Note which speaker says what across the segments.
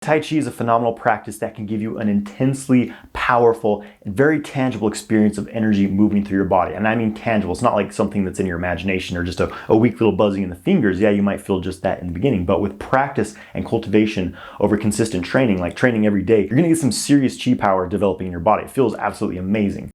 Speaker 1: Tai Chi is a phenomenal practice that can give you an intensely powerful and very tangible experience of energy moving through your body. And I mean tangible. It's not like something that's in your imagination or just a weak little buzzing in the fingers. Yeah, you might feel just that in the beginning, but with practice and cultivation over consistent training, like training every day, you're gonna get some serious chi power developing in your body. It feels absolutely amazing.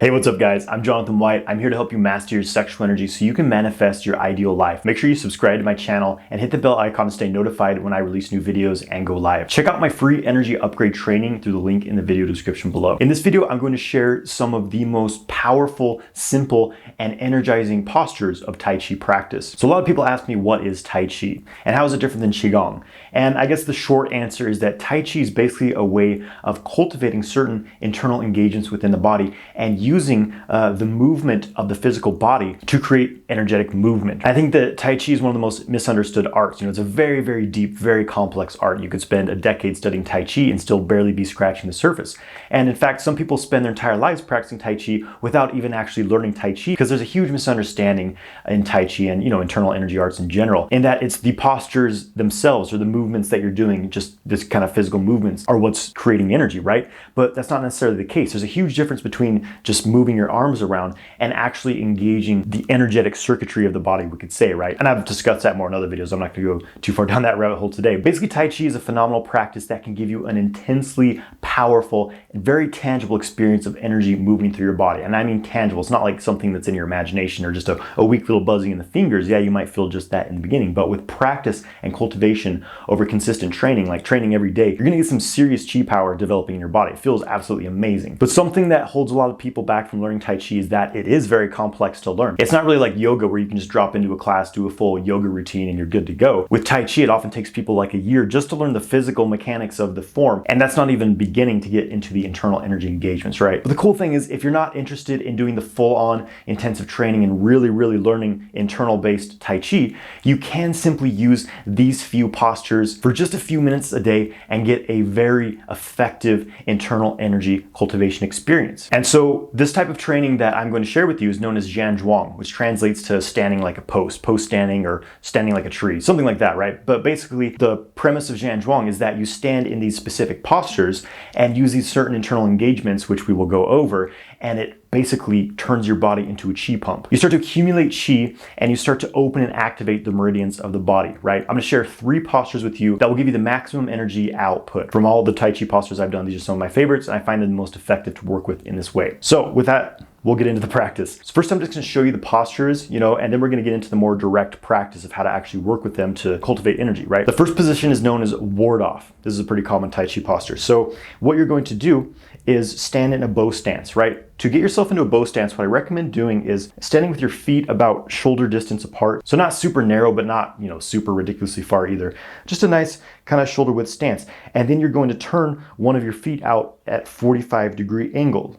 Speaker 1: Hey, what's up guys? I'm Jonathan White. I'm here to help you master your sexual energy so you can manifest your ideal life. Make sure you subscribe to my channel and hit the bell icon to stay notified when I release new videos and go live. Check out my free energy upgrade training through the link in the video description below. In this video, I'm going to share some of the most powerful, simple, and energizing postures of Tai Chi practice. So a lot of people ask me, what is Tai Chi? And how is it different than Qigong? And I guess the short answer is that Tai Chi is basically a way of cultivating certain internal engagements within the body and using the movement of the physical body to create energetic movement. I think that Tai Chi is one of the most misunderstood arts. You know, it's a very, very deep, very complex art. You could spend a decade studying Tai Chi and still barely be scratching the surface. And in fact, some people spend their entire lives practicing Tai Chi without even actually learning Tai Chi, because there's a huge misunderstanding in Tai Chi and, you know, internal energy arts in general, in that it's the postures themselves or the movements that you're doing, just this kind of physical movements, are what's creating energy, right? But that's not necessarily the case. There's a huge difference between just moving your arms around and actually engaging the energetic circuitry of the body, we could say, right? And I've discussed that more in other videos. I'm not going to go too far down that rabbit hole today. Basically, Tai Chi is a phenomenal practice that can give you an intensely powerful and very tangible experience of energy moving through your body. And I mean tangible. It's not like something that's in your imagination or just a weak little buzzing in the fingers. Yeah, you might feel just that in the beginning, but with practice and cultivation over consistent training, like training every day, you're going to get some serious chi power developing in your body. It feels absolutely amazing. But something that holds a lot of people back from learning Tai Chi is that it is very complex to learn. It's not really like yoga where you can just drop into a class, do a full yoga routine, and you're good to go. With Tai Chi, it often takes people like a year just to learn the physical mechanics of the form, and that's not even beginning to get into the internal energy engagements, right? But the cool thing is, if you're not interested in doing the full-on intensive training and really learning internal-based Tai Chi, you can simply use these few postures for just a few minutes a day and get a very effective internal energy cultivation experience. And so this type of training that I'm going to share with you is known as Zhuang, which translates to standing like a post standing, or standing like a tree, something like that, right? But basically the premise of Zhuang is that you stand in these specific postures and use these certain internal engagements, which we will go over, and it basically turns your body into a chi pump. You start to accumulate chi and you start to open and activate the meridians of the body, right? I'm gonna share 3 postures with you that will give you the maximum energy output. From all the Tai Chi postures I've done, these are some of my favorites, and I find them the most effective to work with in this way. So with that, we'll get into the practice. So first I'm just gonna show you the postures, you know, and then we're gonna get into the more direct practice of how to actually work with them to cultivate energy, right? The first position is known as ward off. This is a pretty common Tai Chi posture. So what you're going to do is stand in a bow stance, right? To get yourself into a bow stance, what I recommend doing is standing with your feet about shoulder distance apart. So not super narrow, but not, you know, super ridiculously far either. Just a nice kind of shoulder width stance. And then you're going to turn one of your feet out at 45-degree angle.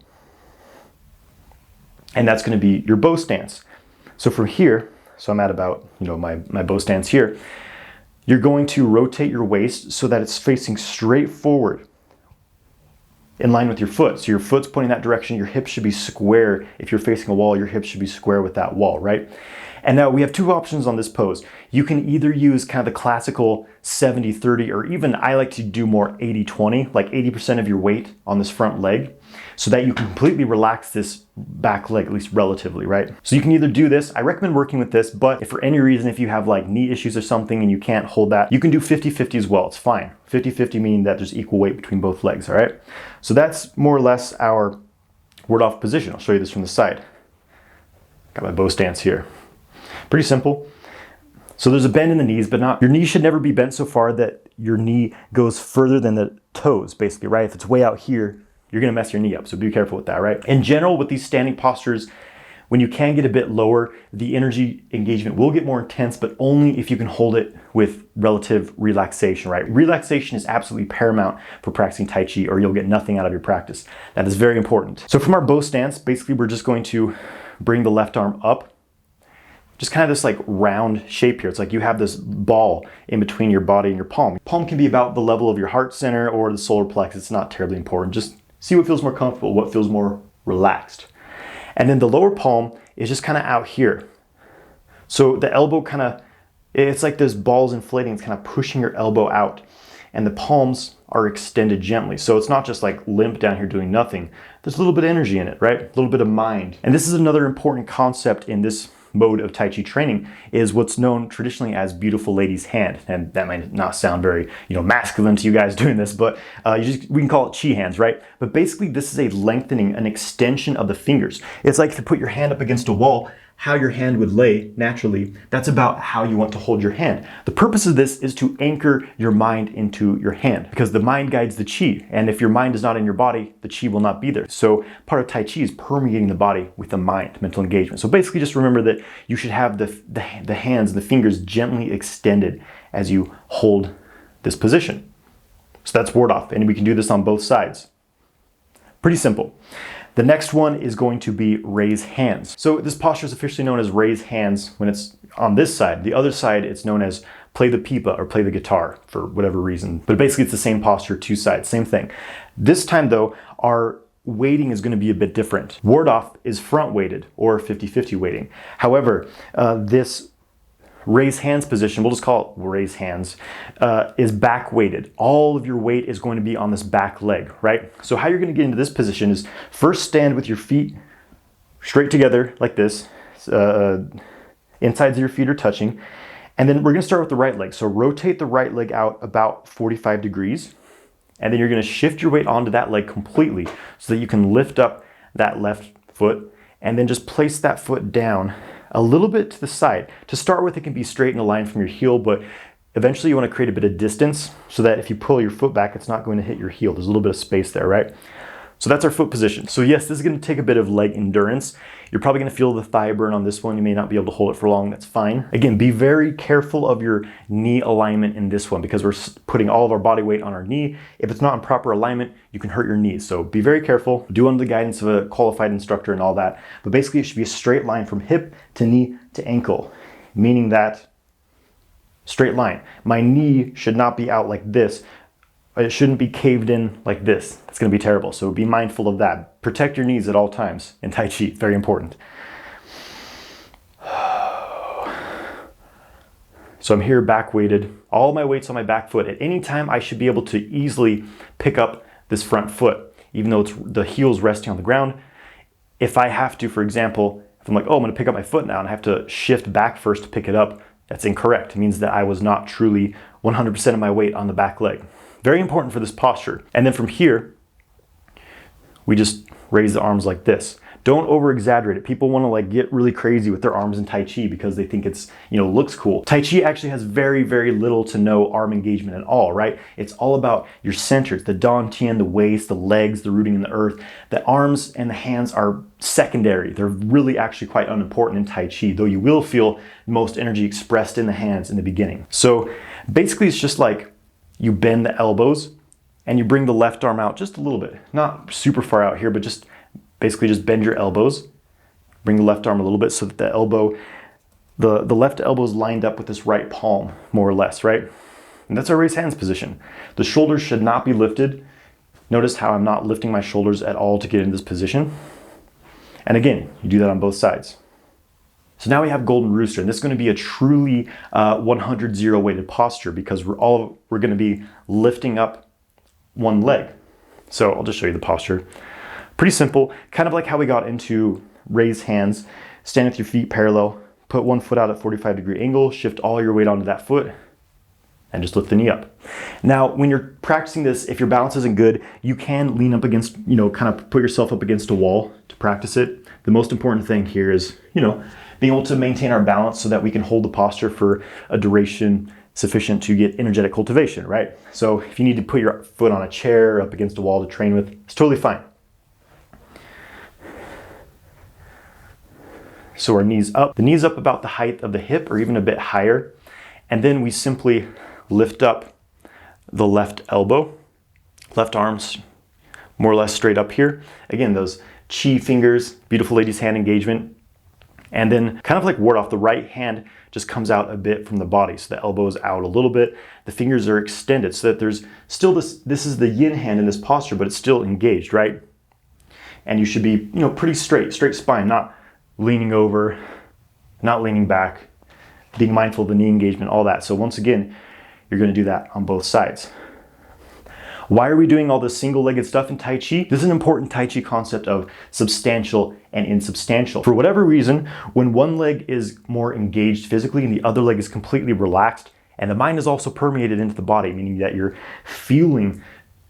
Speaker 1: And that's going to be your bow stance. So from here, so I'm at about, you know, my bow stance here, you're going to rotate your waist so that it's facing straight forward in line with your foot. So your foot's pointing that direction, your hips should be square. If you're facing a wall, your hips should be square with that wall, right? And now we have 2 options on this pose. You can either use kind of the classical 70-30, or even I like to do more 80-20, like 80% of your weight on this front leg, so that you can completely relax this back leg, at least relatively, right? So you can either do this, I recommend working with this, but if for any reason, if you have like knee issues or something and you can't hold that, you can do 50-50 as well, it's fine. 50-50 meaning that there's equal weight between both legs, all right? So that's more or less our ward off position. I'll show you this from the side. Got my bow stance here. Pretty simple. So there's a bend in the knees, but not, your knee should never be bent so far that your knee goes further than the toes, basically, right? If it's way out here, you're gonna mess your knee up, so be careful with that, right? In general, with these standing postures, when you can get a bit lower, the energy engagement will get more intense, but only if you can hold it with relative relaxation, right? Relaxation is absolutely paramount for practicing Tai Chi, or you'll get nothing out of your practice. That is very important. So from our bow stance, basically we're just going to bring the left arm up, just kind of this like round shape here. It's like you have this ball in between your body and your palm. Palm can be about the level of your heart center or the solar plexus. It's not terribly important. Just see what feels more comfortable, what feels more relaxed. And then the lower palm is just kind of out here. So the elbow kind of, it's like those balls inflating, it's kind of pushing your elbow out, and the palms are extended gently. So it's not just like limp down here doing nothing. There's a little bit of energy in it, right? A little bit of mind. And this is another important concept in this mode of Tai Chi training, is what's known traditionally as beautiful lady's hand. And that might not sound very, masculine to you guys doing this, but we can call it chi hands, right? But basically this is a lengthening, an extension of the fingers. It's like if you put your hand up against a wall, how your hand would lay naturally, that's about how you want to hold your hand. The purpose of this is to anchor your mind into your hand, because the mind guides the chi, and if your mind is not in your body, the chi will not be there. So part of Tai Chi is permeating the body with the mind, mental engagement. So basically just remember that you should have the hands, the fingers gently extended as you hold this position. So that's ward off, and we can do this on both sides. Pretty simple. The next one is going to be raise hands. So this posture is officially known as raise hands when it's on this side. The other side, it's known as play the pipa or play the guitar for whatever reason. But basically it's the same posture, two sides, same thing. This time though, our weighting is going to be a bit different. Ward off is front weighted or 50-50 weighting. However, this raise hands position, we'll just call it raise hands, is back weighted. All of your weight is going to be on this back leg, right? So how you're going to get into this position is first stand with your feet straight together like this. Insides of your feet are touching. And then we're going to start with the right leg. So rotate the right leg out about 45 degrees. And then you're going to shift your weight onto that leg completely so that you can lift up that left foot and then just place that foot down a little bit to the side. To start with, it can be straight in a line from your heel, but eventually you want to create a bit of distance so that if you pull your foot back, it's not going to hit your heel. There's a little bit of space there, right? So that's our foot position. So yes, this is going to take a bit of leg endurance. You're probably going to feel the thigh burn on this one. You may not be able to hold it for long. That's fine. Again, be very careful of your knee alignment in this one because we're putting all of our body weight on our knee. If it's not in proper alignment, you can hurt your knees. So be very careful. Do under the guidance of a qualified instructor and all that. But basically, it should be a straight line from hip to knee to ankle, meaning that straight line. My knee should not be out like this. It shouldn't be caved in like this. It's going to be terrible. So be mindful of that. Protect your knees at all times in Tai Chi. Very important. So I'm here back weighted. All my weight's on my back foot. At any time, I should be able to easily pick up this front foot, even though the heel's resting on the ground. If I have to, for example, if I'm like, oh, I'm going to pick up my foot now and I have to shift back first to pick it up, that's incorrect. It means that I was not truly 100% of my weight on the back leg. Very important for this posture. And then from here, we just raise the arms like this. Don't over exaggerate it. People want to like get really crazy with their arms in Tai Chi because they think it's, looks cool. Tai Chi actually has very, very little to no arm engagement at all, right? It's all about your centers, the dantian, the waist, the legs, the rooting in the earth. The arms and the hands are secondary. They're really actually quite unimportant in Tai Chi, though you will feel most energy expressed in the hands in the beginning. So basically it's just like you bend the elbows and you bring the left arm out just a little bit. Not super far out here, but just basically just bend your elbows. Bring the left arm a little bit so that the elbow, the left elbow is lined up with this right palm, more or less, right? And that's our raised hands position. The shoulders should not be lifted. Notice how I'm not lifting my shoulders at all to get in this position. And again, you do that on both sides. So now we have Golden Rooster, and this is going to be a truly 100-0 weighted posture because we're going to be lifting up one leg. So I'll just show you the posture. Pretty simple, kind of like how we got into raised hands. Stand with your feet parallel, put one foot out at 45-degree angle, shift all your weight onto that foot, and just lift the knee up. Now, when you're practicing this, if your balance isn't good, you can lean up against, kind of put yourself up against a wall to practice it. The most important thing here is, being able to maintain our balance so that we can hold the posture for a duration sufficient to get energetic cultivation, right? So if you need to put your foot on a chair up against a wall to train with, it's totally fine. So our knees up, the knees up about the height of the hip or even a bit higher. And then we simply lift up the left elbow, left arms more or less straight up here. Again, those chi fingers, beautiful lady's hand engagement. And then kind of like ward off, the right hand just comes out a bit from the body. So the elbow is out a little bit. The fingers are extended so that there's still this is the yin hand in this posture, but it's still engaged, right? And you should be, pretty straight spine, not leaning over, not leaning back. being mindful of the knee engagement, all that. So once again, you're going to do that on both sides. Why are we doing all this single-legged stuff in Tai Chi? This is an important Tai Chi concept of substantial and insubstantial. For whatever reason, when one leg is more engaged physically and the other leg is completely relaxed, and the mind is also permeated into the body, meaning that you're feeling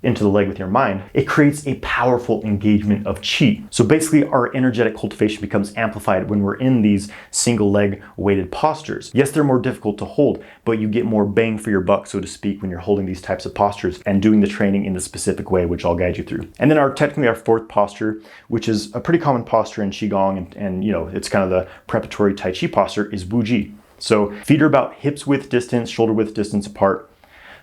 Speaker 1: into the leg with your mind, it creates a powerful engagement of Qi. So basically our energetic cultivation becomes amplified when we're in these single leg weighted postures. Yes, they're more difficult to hold, but you get more bang for your buck, so to speak, when you're holding these types of postures and doing the training in the specific way, which I'll guide you through. And then technically our fourth posture, which is a pretty common posture in Qigong, and you know, it's kind of the preparatory Tai Chi posture, is Wuji. So feet are about hips width distance, shoulder width distance apart.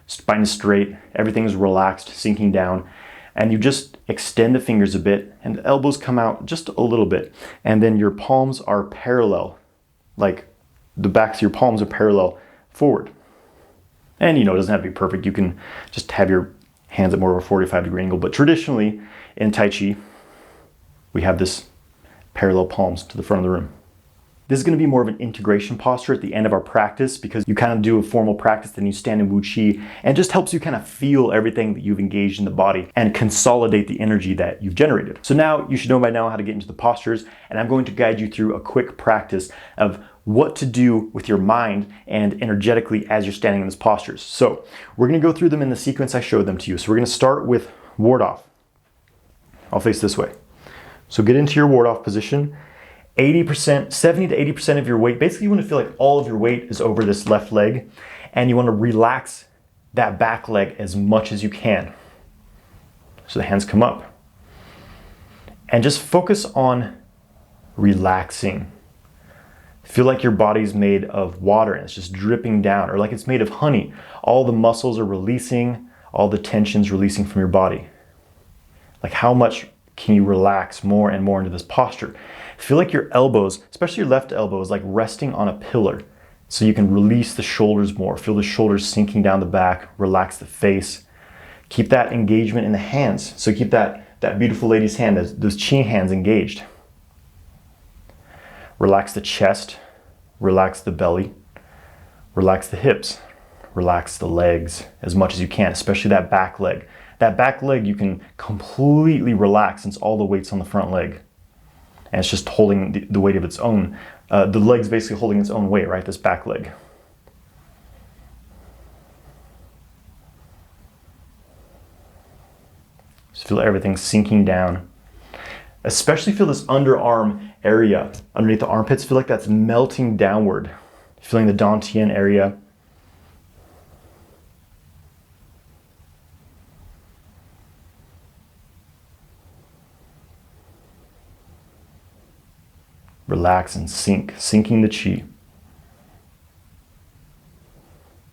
Speaker 1: Spine is straight, everything is relaxed, sinking down, and you just extend the fingers a bit and the elbows come out just a little bit. And then your palms are parallel, like the backs of your palms are parallel forward. And you know, it doesn't have to be perfect. You can just have your hands at more of a 45-degree angle, but traditionally in Tai Chi, we have this parallel palms to the front of the room. This is going to be more of an integration posture at the end of our practice, because you kind of do a formal practice, then you stand in Wu Qi, and it just helps you kind of feel everything that you've engaged in the body and consolidate the energy that you've generated. So now you should know by now how to get into the postures, and I'm going to guide you through a quick practice of what to do with your mind and energetically as you're standing in these postures. So we're going to go through them in the sequence I showed them to you. So we're going to start with ward off. I'll face this way. So get into your ward off position. 70 to 80% of your weight, basically you want to feel like all of your weight is over this left leg, and you want to relax that back leg as much as you can. So the hands come up. And just focus on relaxing. Feel like your body's made of water and it's just dripping down, or like it's made of honey. All the muscles are releasing, all the tension's releasing from your body. Like how much can you relax more and more into this posture? Feel like your elbows, especially your left elbow, is like resting on a pillar. So you can release the shoulders more. Feel the shoulders sinking down the back, relax the face. Keep that engagement in the hands. So keep that beautiful lady's hand, those Qi hands engaged. Relax the chest, relax the belly, relax the hips, relax the legs as much as you can, especially that back leg. That back leg you can completely relax since all the weight's on the front leg. And it's just holding the weight of its own. The leg's basically holding its own weight, right? This back leg. Just feel everything sinking down. Especially feel this underarm area underneath the armpits. Feel like that's melting downward. Feeling the dantian area. Relax and sinking the Qi.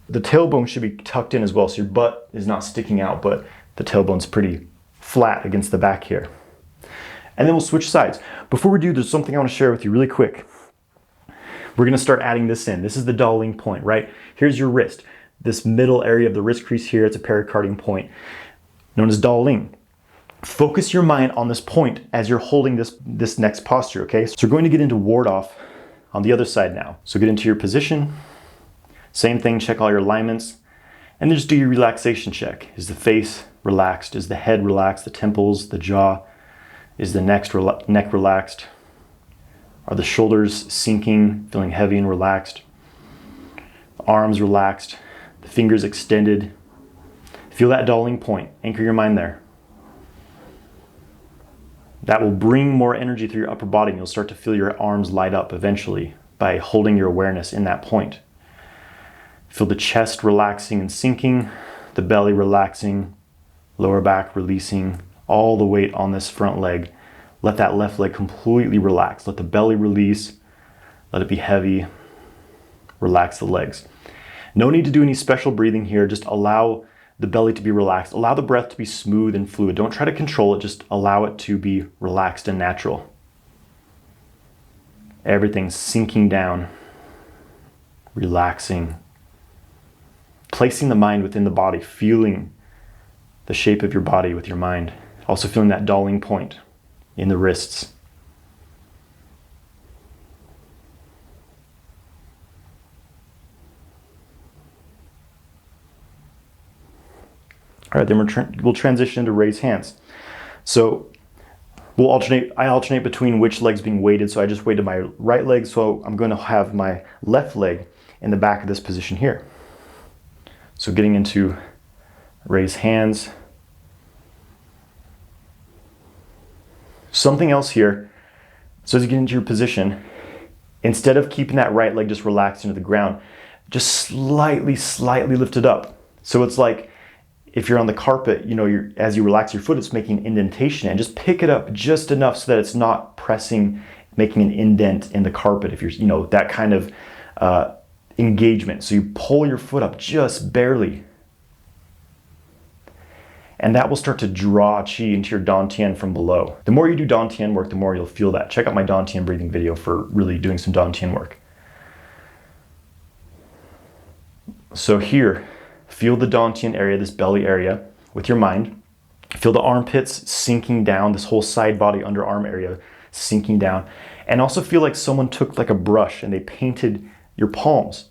Speaker 1: The tailbone should be tucked in as well, so your butt is not sticking out, but the tailbone's pretty flat against the back here. And then we'll switch sides. Before we do, there's something I want to share with you really quick. We're going to start adding this in. This is the Daling point, right? Here's your wrist. This middle area of the wrist crease here, it's a pericardium point, known as Daling. Focus your mind on this point as you're holding this next posture, okay? So we're going to get into ward off on the other side now. So get into your position. Same thing, check all your alignments. And then just do your relaxation check. Is the face relaxed? Is the head relaxed? The temples, the jaw? Is the neck relaxed? Are the shoulders sinking, feeling heavy and relaxed? The arms relaxed, the fingers extended. Feel that Daling point. Anchor your mind there. That will bring more energy through your upper body, and you'll start to feel your arms light up eventually by holding your awareness in that point. Feel the chest relaxing and sinking, the belly relaxing, lower back releasing, all the weight on this front leg. Let that left leg completely relax. Let the belly release, let it be heavy. Relax the legs. No need to do any special breathing here, just allow the belly to be relaxed. Allow the breath to be smooth and fluid. Don't try to control it, just allow it to be relaxed and natural. Everything's sinking down, relaxing. Placing the mind within the body, feeling the shape of your body with your mind. Also feeling that Daling point in the wrists. All right, then we'll transition into raise hands. So I alternate between which leg's being weighted. So I just weighted my right leg, so I'm going to have my left leg in the back of this position here. So getting into raise hands. Something else here, so as you get into your position, instead of keeping that right leg just relaxed into the ground, just slightly lift it up. So it's like if you're on the carpet, you know, as you relax your foot, it's making an indentation, and just pick it up just enough so that it's not pressing, making an indent in the carpet if you're, you know, that kind of engagement. So you pull your foot up just barely. And that will start to draw qi into your dantian from below. The more you do dantian work, the more you'll feel that. Check out my dantian breathing video for really doing some dantian work. So here, feel the dantian area, this belly area, with your mind. Feel the armpits sinking down, this whole side body underarm area sinking down. And also feel like someone took like a brush and they painted your palms.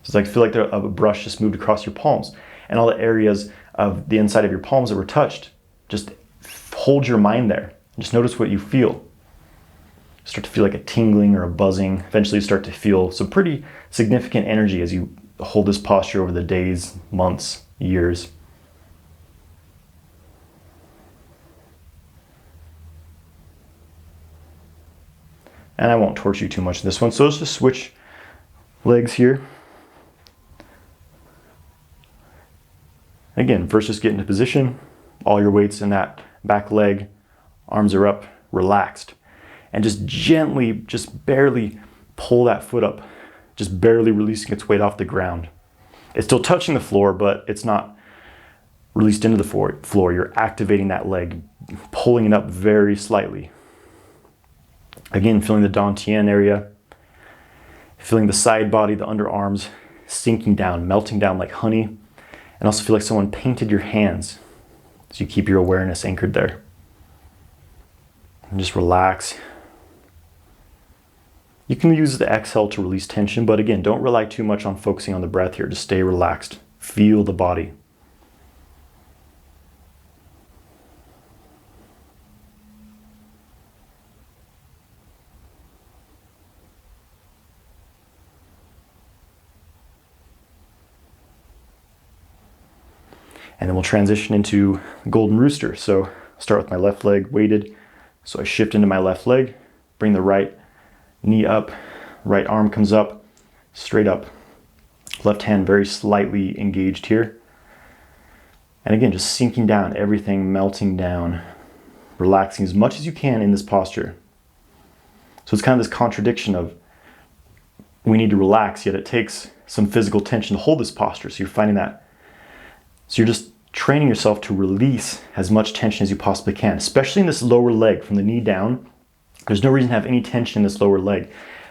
Speaker 1: So it's like, feel like a brush just moved across your palms. And all the areas of the inside of your palms that were touched, just hold your mind there. Just notice what you feel. Start to feel like a tingling or a buzzing. Eventually you start to feel some pretty significant energy as you hold this posture over the days, months, years. And I won't torture you too much in this one, so let's just switch legs here. Again, first just get into position, all your weight's in that back leg, arms are up, relaxed. And just gently, just barely pull that foot up, just barely releasing its weight off the ground. It's still touching the floor, but it's not released into the floor. You're activating that leg, pulling it up very slightly. Again, feeling the dantian area, feeling the side body, the underarms sinking down, melting down like honey. And also feel like someone painted your hands so you keep your awareness anchored there. And just relax. You can use the exhale to release tension, but again, don't rely too much on focusing on the breath here. Just stay relaxed. Feel the body. And then we'll transition into Golden Rooster. So start with my left leg weighted. So I shift into my left leg, bring the right knee up, right arm comes up, straight up. Left hand very slightly engaged here. And again, just sinking down, everything melting down, relaxing as much as you can in this posture. So it's kind of this contradiction of we need to relax, yet it takes some physical tension to hold this posture. So you're finding that. So you're just training yourself to release as much tension as you possibly can, especially in this lower leg from the knee down. There's no reason to have any tension in this lower leg.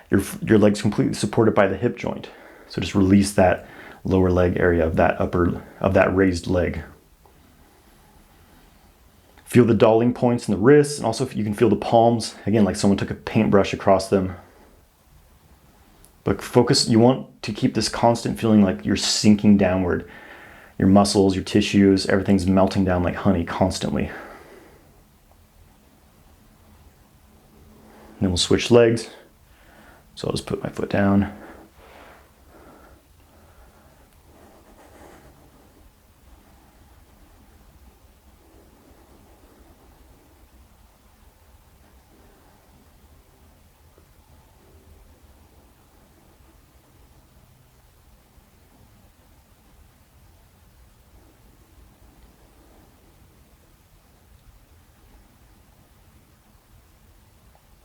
Speaker 1: Your leg's completely supported by the hip joint. So just release that lower leg area of that raised leg. Feel the dulling points in the wrists, and also you can feel the palms, again, like someone took a paintbrush across them. But focus, you want to keep this constant feeling like you're sinking downward. Your muscles, your tissues, everything's melting down like honey constantly. And then we'll switch legs. So I'll just put my foot down.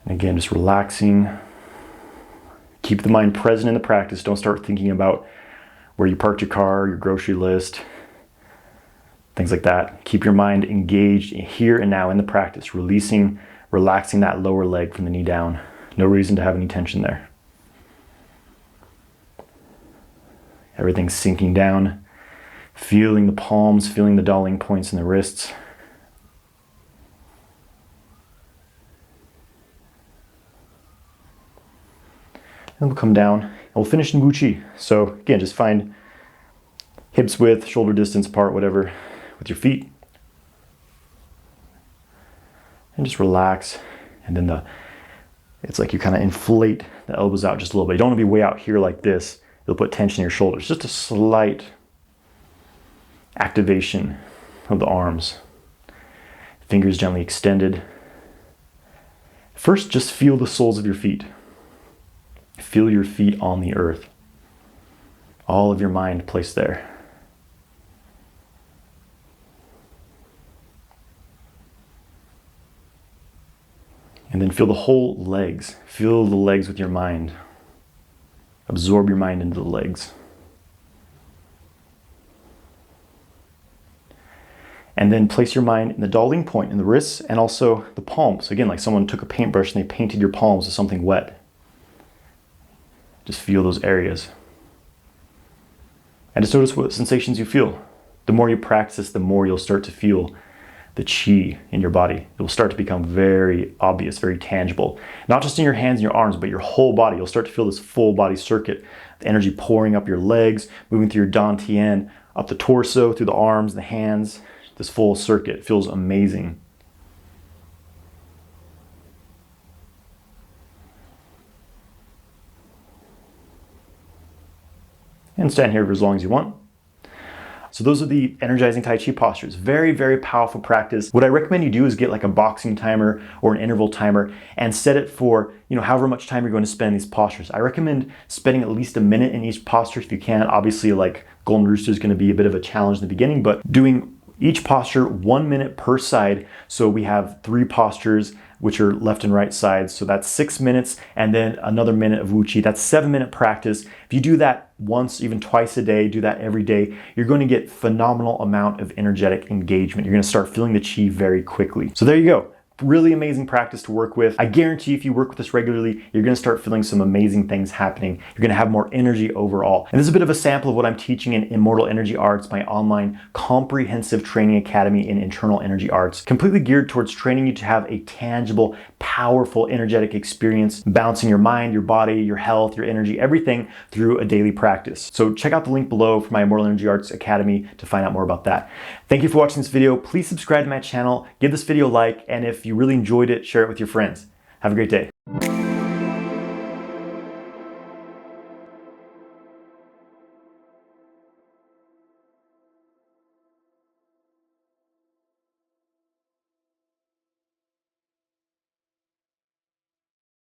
Speaker 1: And again, just relaxing. Keep the mind present in the practice. Don't start thinking about where you parked your car, your grocery list, things like that. Keep your mind engaged here and now in the practice, releasing, relaxing that lower leg from the knee down. No reason to have any tension there. Everything's sinking down, feeling the palms, feeling the dulling points in the wrists. And we'll come down and we'll finish in Wu Chi. So again, just find hips width, shoulder distance apart, whatever, with your feet. And just relax. And then it's like you kind of inflate the elbows out just a little bit. You don't want to be way out here like this. It'll put tension in your shoulders. Just a slight activation of the arms. Fingers gently extended. First, just feel the soles of your feet. Feel your feet on the earth. All of your mind placed there. And then feel the whole legs. Feel the legs with your mind. Absorb your mind into the legs. And then place your mind in the dawling point in the wrists and also the palms. Again, like someone took a paintbrush and they painted your palms with something wet. Just feel those areas. And just notice what sensations you feel. The more you practice, the more you'll start to feel the chi in your body. It will start to become very obvious, very tangible. Not just in your hands and your arms, but your whole body. You'll start to feel this full body circuit. The energy pouring up your legs, moving through your dantian, up the torso, through the arms, the hands. This full circuit feels amazing. And stand here for as long as you want. So those are the energizing Tai Chi postures. Very, very powerful practice. What I recommend you do is get like a boxing timer or an interval timer and set it for, however much time you're going to spend in these postures. I recommend spending at least a minute in each posture if you can. Obviously, like Golden Rooster is going to be a bit of a challenge in the beginning, but doing each posture 1 minute per side. So we have 3 postures, which are left and right sides. So that's 6 minutes, and then another minute of Wu Chi. That's 7-minute practice. If you do that once, even twice a day, do that every day, you're going to get phenomenal amount of energetic engagement. You're going to start feeling the Chi very quickly. So there you go. Really amazing practice to work with. I guarantee if you work with this regularly, you're going to start feeling some amazing things happening. You're going to have more energy overall. And this is a bit of a sample of what I'm teaching in Immortal Energy Arts, my online comprehensive training academy in internal energy arts, completely geared towards training you to have a tangible, powerful, energetic experience, balancing your mind, your body, your health, your energy, everything through a daily practice. So check out the link below for my Immortal Energy Arts Academy to find out more about that. Thank you for watching this video. Please subscribe to my channel, give this video a like, and if you really enjoyed it, share it with your friends. Have a great day.